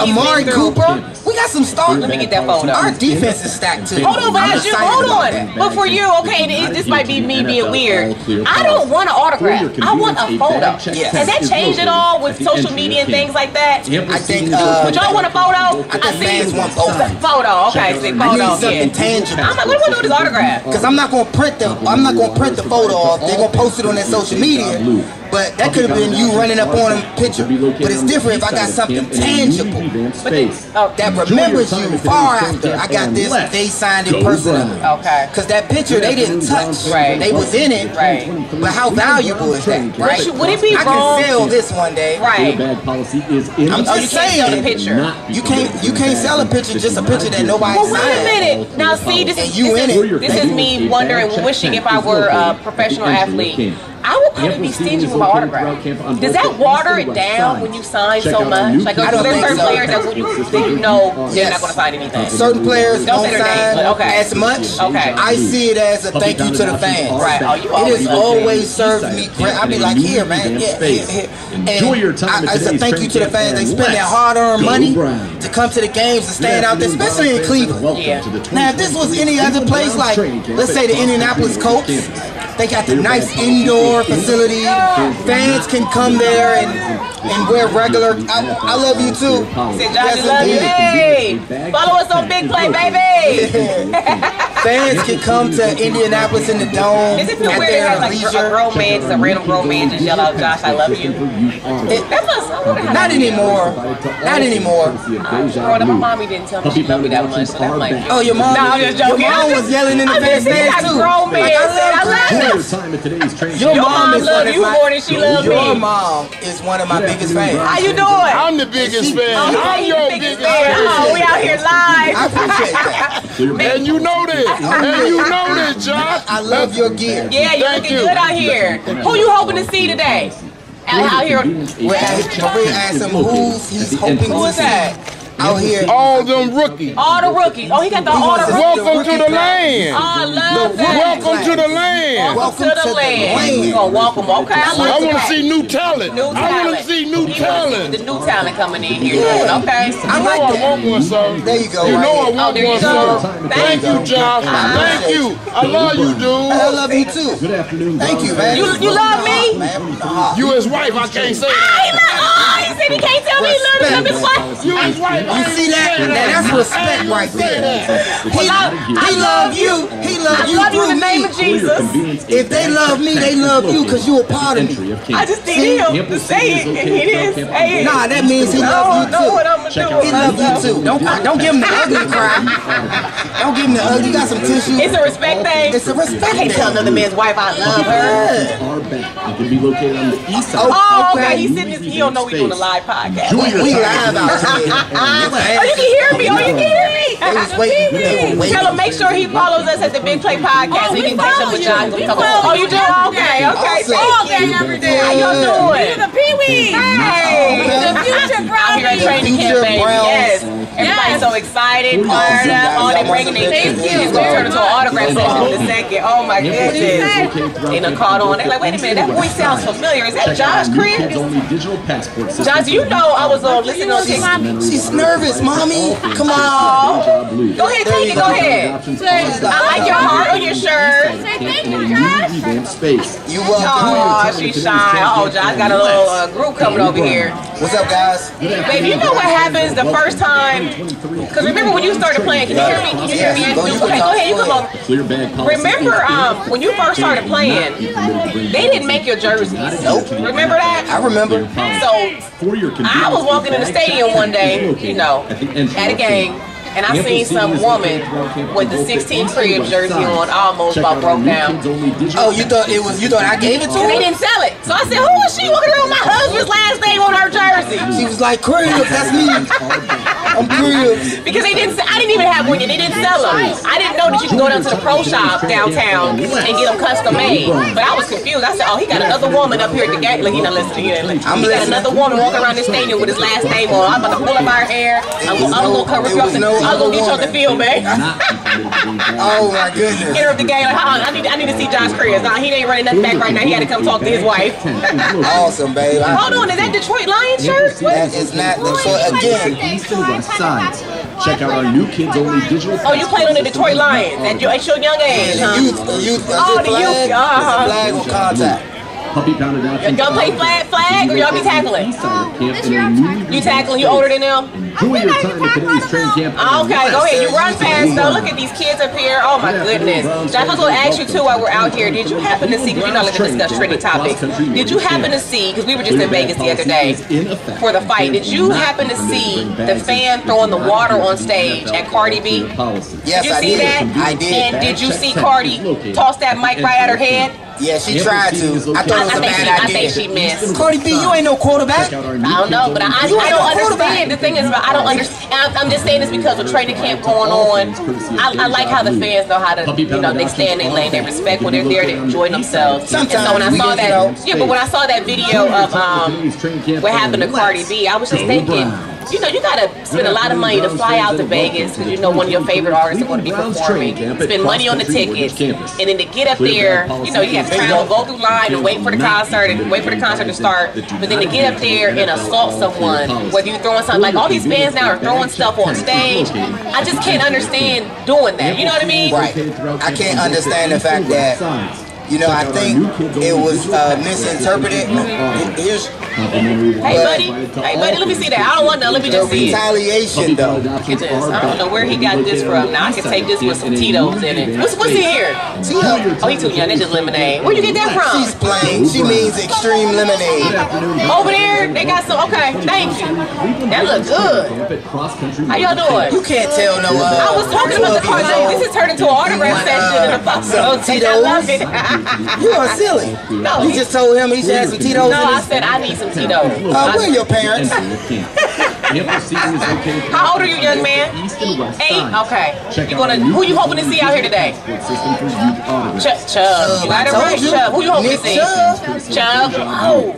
Amari Cooper. We got some stars. Let me get that photo. Our defense is stacked too. Hold on, but for you, okay, this might be me being weird. I don't want an autograph. I want a photo. Has that changed at all with social media and things like that? I think. Would y'all want a photo? I think fans want photo. Okay, see, photo. I need something tangible. I'm like, what do we do with this autograph? Because I'm not gonna print the photo off. They're gonna post it on their social media. But that could have been you running up on them picture. But it's different if I got something tangible that remembers you far after I got this. They signed it personally. Okay. Because that picture they didn't touch. Right. They was in it. Right. But how valuable is that? Right. Would it be I wrong? can sell this one day. Right. I'm just saying. Sell the picture. You can't sell a picture, just a picture that nobody signed. Well, wait a minute. Now, see, this is me wondering, wishing if I were a professional athlete. I would probably be stingy with my autograph. Does that water it down when you sign so much? Like, are there certain players that you know they're not going to sign anything? Certain players don't sign as much. Okay. I see it as a thank you to the fans. Right. It has always served me great. I'll be like, here, man. Here. Enjoy your time. It's a thank you to the fans. They spend their hard-earned money to come to the games and stand out there, especially in Cleveland. Yeah. Now, if this was any other place, like, let's say the Indianapolis Colts, they got the nice indoor facility. Fans can come there and wear regular. I love you too. Say, Josh, love you. Hey, follow us on Big Play, baby. Fans can come to Indianapolis in the Dome. Is it feel weird to have like a grown man, just a random grown man, just yell out, "Josh, I love you"? Not anymore. Not anymore. Growing up, my mommy didn't tell me she loved me that much, so that might. Oh, your mom? No, I'm just joking. Your mom was yelling in the fans too. Grown man, I love you. Your mom loves you more than she loves me. Your mom is one of my biggest fans. How you doing? I'm the biggest fan. I'm your biggest fan. Oh, we out here live. I appreciate that. And you know this. And you know this, Josh. I love your gear. Yeah, you're looking good out here. Who you hoping to see today? Out here. We're asking who's he's hoping to see. Who is that? Out here. All them rookies. All the rookies. Oh, he got all the rookies. Welcome to the land. Oh, I love that. Welcome to the land. Welcome to the land. We're going to welcome. Okay, I want to see new talent. I want to see new talent. The new talent coming in here. Okay. I like that. I want one, sir. There you go. You know I want one, sir. Thank you, Josh. Thank you. I love you, dude. I love you too. Good afternoon. Thank you, man. You love me? You his wife. I can't say that. He said he can't tell me he loves his wife. You his wife. You see that? That's respect right there. He love you. He love you in the name of Jesus. If they love me, they love you because you're a part of me. I just need him to say it. He is. Nah, that means he loves you too. What I'm gonna do. He loves you too. Don't give him the ugly cry. Don't give him the ugly. You got some tissue. It's a respect thing. It's a respect thing. I can't tell another man's wife I love her. It can be located on the east side. Oh, okay. He don't know we doing a live podcast. We live out here. Oh, you can hear me. Oh, you can hear me. They was waiting. Tell him make sure he follows us at the Big Play Podcast. So he can catch up with John. Oh, you do? Okay. Every day. How y'all doing? You're the Pee-wee. Hey. The future brownie. Out here at training camp, baby. Yes. Everybody's so excited, fired up. Oh, they're bringing their kids. It's going to turn into an autograph session in a second. Oh, my goodness. They done caught on. They're like, wait a minute. That voice sounds familiar. Is that Josh Crib? Josh, you know I was listening on this. She's nervous, mommy. Come on. Go ahead, take it. Go ahead. I like your heart on your shirt. Say thank you, Josh. You welcome. Oh, she's shy. Oh, Josh got a little group coming over here. What's up, guys? Baby, you know what happens the first time? Because remember when you started playing, can you hear me? Can you hear me? Okay, go ahead, you come over. Remember when you first started playing, they didn't make your jerseys. Nope. Remember that? I remember. So I was walking in the stadium one day, you know, at a game. And I seen some woman with the 16 Cribs jersey on, almost about broke down. Oh, you thought I gave it to her? They didn't sell it. So I said, who is she walking around with my husband's last name on her jersey? She was like, Cribs, that's me. I'm Cribs. Because I didn't even have one yet. They didn't sell them. I didn't know that you could go down to the pro shop downtown and get them custom made. But I was confused. I said, oh, he got another woman up here at the game. Like, he not listening. He got another woman walking around the stadium with his last name on. I'm about to pull up our hair. I'm going to cover you up. I'm going to get you on the field, man. Oh, my goodness. Get her up the game. Like, I need to see Josh Chris. Nah, he ain't running nothing back right now. He had to come talk to his wife. Awesome, babe. Hold on. Is that Detroit Lions shirt? That is not Detroit. Again. East and West sides. Check out our new kids-only digital. Oh, you played on the Detroit Lions at your young age, huh? The youth. Oh, the youth. Flag or contact. Puppy pounded out. Y'all play flag or y'all be tackling? You tackling? You older than them? Enjoy your time at today's training camp. Okay, go ahead. You run fast though. Look at these kids up here. Oh my goodness. Josh, I was going to ask you too while we're out here. Did you happen to see? Because you know, let's discuss trending topics. Did you happen to see? Because we were just in Vegas the other day for the fight. Did you happen to see the fan throwing the water on stage at Cardi B? Yes, did you see that? I did. And did you see Cardi toss that mic right at her head? Yeah, she tried to. I thought it was a bad idea. I think she missed. Cardi B, you ain't no quarterback. I don't know, but I don't understand. The thing is, I don't understand. I'm just saying this because with training camp going on, I like how the fans know how to, they stay in their lane, they respect when they're there, they enjoy themselves. And so when I saw that, but when I saw that video of what happened to Cardi B, I was just thinking, you gotta spend a lot of money to fly out to Vegas because one of your favorite artists are going to be performing. Spend money on the tickets, and then to get up there, you have to travel, go through line, and wait for the concert, to start. But then to get up there and assault someone, whether you're throwing something like all these fans now are throwing stuff on stage. I just can't understand doing that. You know what I mean? Right. I can't understand the fact that. I think it was misinterpreted. Hey, buddy, let me see that. I don't want that. Let me just see it. Retaliation, though. Look at this. I don't know where he got this from. Now I can take this with some Tito's in it. What's in here? Tito. Oh, he's too young. That's just lemonade. Where'd you get that from? She's plain. She means extreme lemonade. Over there, they got some. Okay, thank you. That looks good. How y'all doing? You can't tell no. I was talking about the cartoon. This has turned into an autograph session in the photo. I love it. You are silly. No, you just told him he should have some Tito's. No, I said I need some Tito's. Where are your parents? How old are you, young man? 8. Okay. Who you hoping to see out here today? Chubb. You got it right, Chubb. Who you hoping to see? Chubb. Oh.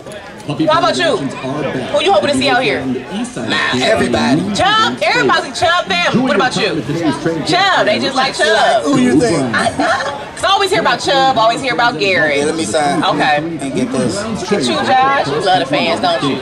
How about you? Who you hoping to see out here? Nah, everybody. Chubb? Everybody's Chubb family. What about you? Chubb. They just like Chubb. Who you think? I always hear about Chubb, always hear about Gary. Yeah, let me sign. Okay. And get this. Look at you, Josh. You love the fans, don't you?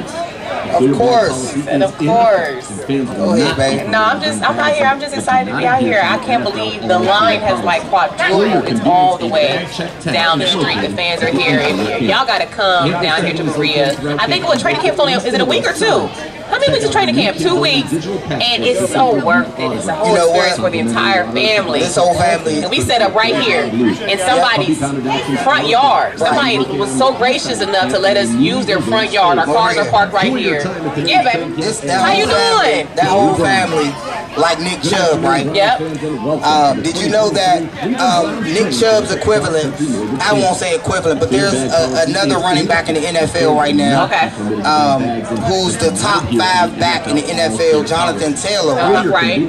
Of course. And of course. Go ahead, baby. No, I'm out here. I'm just excited to be out here. I can't believe the line has quadrupled. It's all the way down the street. The fans are here. And y'all got to come down here to Berea. I think training camp's only, is it a week or 2? How many weeks is training camp? 2 weeks. And it's so worth it. It's a whole experience for the entire family. This whole family. And we set up right here in somebody's front yard. Somebody was so gracious enough to let us use their front yard. Our cars are parked right here. Yeah, baby. How you doing? That whole family, like Nick Chubb, right? Yep. Did you know that Nick Chubb's equivalent, I won't say equivalent, but there's another running back in the NFL right now. Okay. Who's the top 5 back in the NFL, Jonathan Taylor. Right.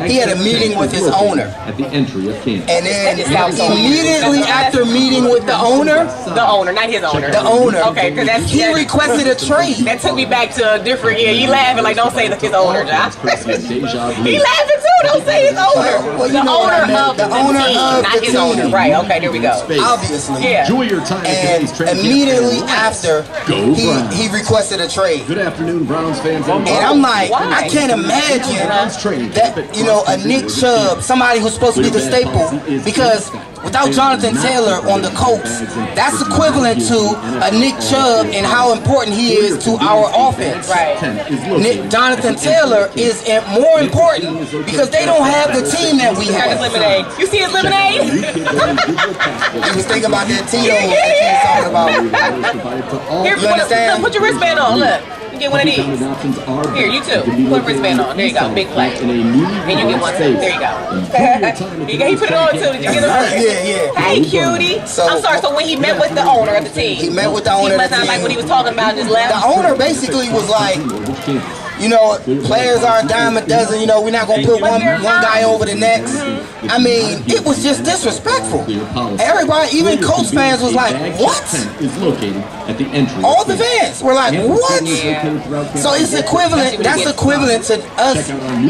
He had a meeting with his owner. At the entry of camp. And then immediately after meeting with the owner, not his owner. The owner. Okay, because he requested a trade. That took me back to a different. Yeah, you laughing like don't say his owner, Josh. He laughing too. Don't say his owner. Well, the owner of the team, not his team. owner. Right. Okay, there we go. Obviously. Yeah. Enjoy your time. And immediately after, he requested a trade. Good afternoon, Browns fans. And I'm like, I can't imagine that, a Nick Chubb, somebody who's supposed to be the staple, because without Jonathan Taylor on the Colts, that's equivalent to a Nick Chubb and how important he is to our offense. Right. Jonathan Taylor is more important because they don't have the team that we have. His lemonade. You see his lemonade? He was thinking about that Tito that he was talking about. Here, You understand? put your wristband on. Look. You get one of these. Here, you too. Put a wristband on. There you go. Big play. And you get one too. There you go. He put it on too. Did you get it on? Yeah. Hey, cutie. I'm sorry. So when he met with the owner of the team, He met with the owner of the he must not team. like what he was talking about and just left. The owner basically was like, you know, players are a dime a dozen. You know, we're not gonna put one guy over the next. I mean, it was just disrespectful. Everybody, even Colts fans, was like, "What?" All the fans were like, "What?" So it's equivalent. That's equivalent to us.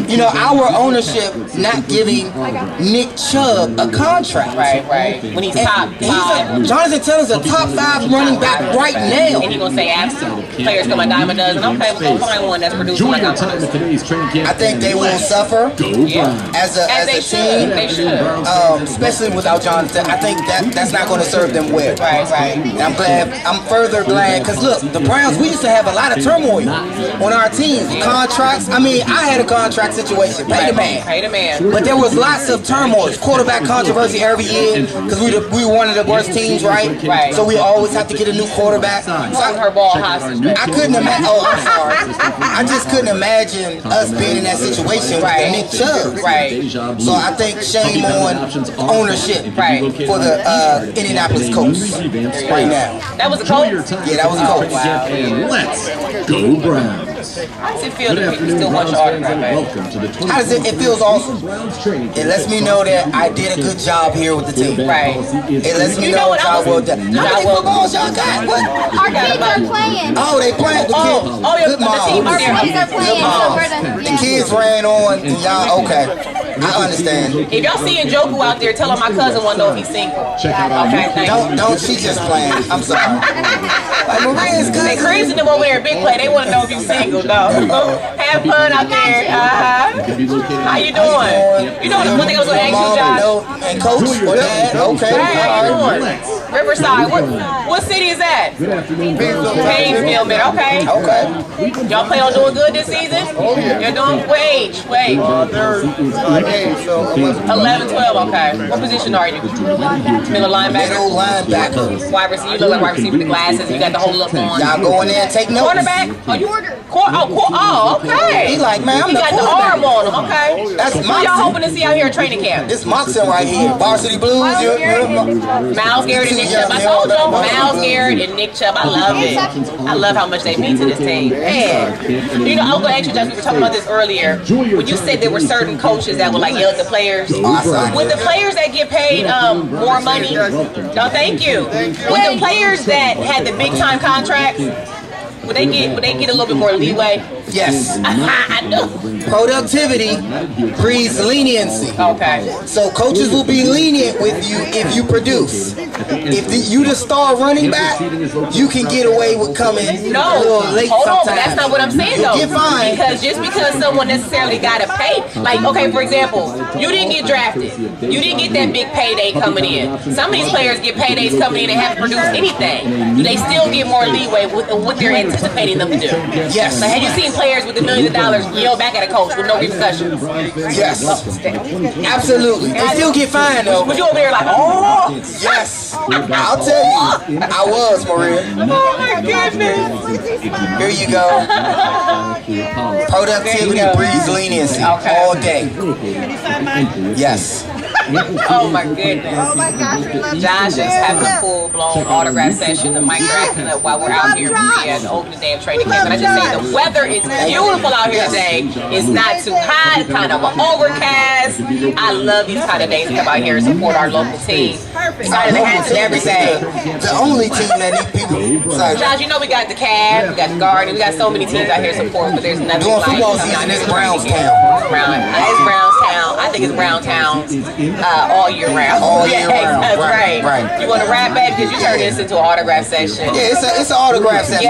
You know, our ownership not giving Nick Chubb a contract. Right. When he's top five. Jonathan Taylor's a top 5 running back right now. And he's going to say absolutely. Players come a dime a dozen. Okay, we're going to find one that's producing like I'm producing. I think they will suffer as a team. They should. Especially without Jonathan. I think that's not going to serve them well. Right. And I'm further glad because look, the Browns, we used to have a lot of turmoil on our teams. Contracts. I mean, I had a contract situation. Pay the man. But there was lots of turmoil. Quarterback controversy every year because we were one of the worst teams, right? So we always have to get a new quarterback. So her ball hostage. I couldn't imagine. Oh, I'm sorry. I just couldn't imagine us being in that situation with Nick Chubb. Right. So I think shame on ownership for the Indianapolis Colts right now. That was a Colts? Yeah, that was a Colts. Wow. And let's go Browns. How does it feel that people still want your autograph, man? How does it? It feels awesome. It lets me know that I did a good job here with the team. Right. It lets me know job well done. How many footballs y'all got? What? Our kids are playing. Oh, they playing. The kids. Good the team mom. Our kids are playing. So we're The kids ran on. And y'all okay? I understand. If y'all see Njoku out there, tell him my cousin want to know if he's single. Check out our Okay, thank you. Don't she just playing? I'm sorry. Like Maria's good. They crazy them over there at Big Play. They want to know if you single, though. Have fun out there. How you doing? You know the one thing I was going to ask you, Josh? And coach or dad? Okay. Hey, how you doing? Riverside. What city is that? Painesville, man. Okay. Y'all plan on doing good this season? Oh, yeah. You're doing wage. They're 11, 12, okay. What position are you? Middle linebacker? Middle linebacker. Wide receiver. You look like wide receiver with the glasses. You got the whole look on. Y'all go in there and take notes. Quarterback? Oh, you okay. He like, man, I'm He the got the quarterback. arm on him, okay. That's Who y'all hoping to see out here at training camp? This Moxon right here. Varsity Blues. Miles Garrett and Nick Chubb. I told y'all, Miles Garrett and Nick Chubb. I love it. I love how much they mean to this team. Man. You know, I was going to ask you, Josh, we were talking about this earlier. When you said there were certain coaches that would like yell at the players. With the players that get paid more money, no, thank you. With the players that had the big time contracts, would they get a little bit more leeway? Yes. I know. Productivity breeds leniency. Okay. So coaches will be lenient with you if you produce. If you the star running back, you can get away with coming a little late hold on, sometimes. but that's not what I'm saying though. You'll get fined. Because just because someone necessarily got to pay, like, okay, for example, you didn't get drafted. You didn't get that big payday coming in. Some of these players get paydays coming in and haven't produced anything. Do they still get more leeway with what they're anticipating them to do? Yes. So have you seen players with the millions of dollars yell back at a coach with no repercussions? Yes. Absolutely. They still get fined though. But you over there like, oh. Yes. I'll tell you. I was, Maria. Oh my goodness. Here you go. Productivity breeds leniency all day. Yes. Oh my goodness. Oh my gosh. Josh is having a full-blown autograph session. The mic cracking up while we're out here at the opening day of training camp. And I just say the weather is beautiful out here today. It's not too hot, kind of an overcast. I love these kind of days to come out here and support our local team. Excited the hats and everything. The only team that need people. Sorry. Josh, you know we got the Cavs, we got the Guardian, we got so many teams out here support, but there's nothing Doing like football season, it's Browns town. It's Browns town. I think it's Brown Town all year round. All year round. That's Right. You want to wrap back because you turned this into an autograph session. Yeah, it's an autograph session.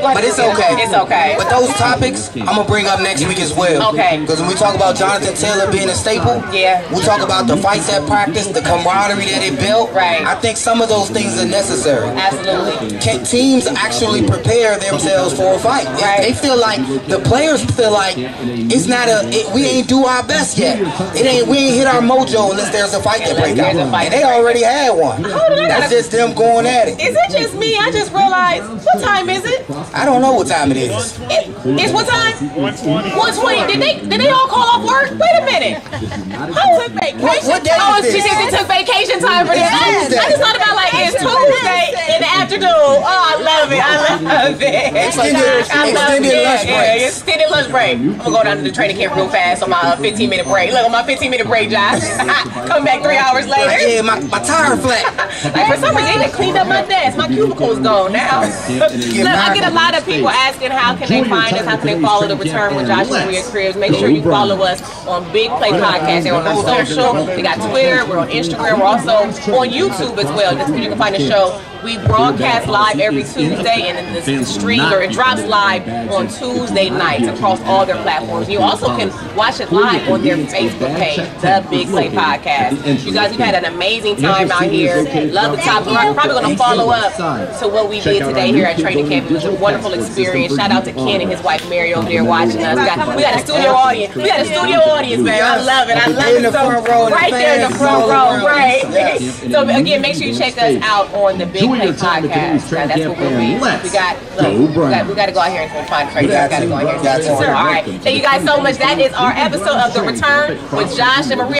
But it's okay. It's okay. But those topics, I'm gonna bring up next week as well. Okay. Because when we talk about Jonathan Taylor being a staple, we talk about the fights at practice, the camaraderie that it built. Right. I think some of those things are necessary. Absolutely. Teams actually prepare themselves for a fight. Right. They feel like the players feel like it's not we ain't do our best yet. We ain't hit our mojo unless there's a fight that break out. And they already had one. That's just them going at it. Is it just me? I just realized. What time is it? I don't know what time it is. It's what time? 1:20. Did they all call off work? Wait a minute. How took vacation? What day is this? She said they took vacation time for this. I just thought about it's Tuesday in the afternoon. Oh, I love it. Extended lunch break. Extended lunch break. I'm gonna go down to the training camp real fast on my 15-minute break. Look, on my 15-minute break, Josh. Come back 3 hours later. Yeah, my tire flat. Like, for some reason, they cleaned up my desk. My cubicle's gone now. Look, I get a lot of people asking how can they find us, how can they follow the Return with Josh and Maria Cribs. Make sure you follow us on Big Play Podcast. They're on our social. We got Twitter. We're on Instagram. We're also on YouTube as well. That's where you can find the show. We broadcast live every Tuesday, and then the stream or it drops live on Tuesday nights across all their platforms. You also can watch it live on their Facebook page, The Big Play Podcast. You guys, we've had an amazing time out here. Love the topic. We're probably going to follow up to what we did today here at training camp. It was a wonderful experience. Shout out to Ken and his wife Mary over there watching us. We got a studio audience. We got a studio audience, man. I love it. I love it. So right there in the front row, right? So again, make sure you check us out on the Big Play Podcast. That's what we'll be. We got to go out here and find Tracy. We got to go out here and do it. All right. Thank you guys so much. That is our episode of The Return with Josh and Maria.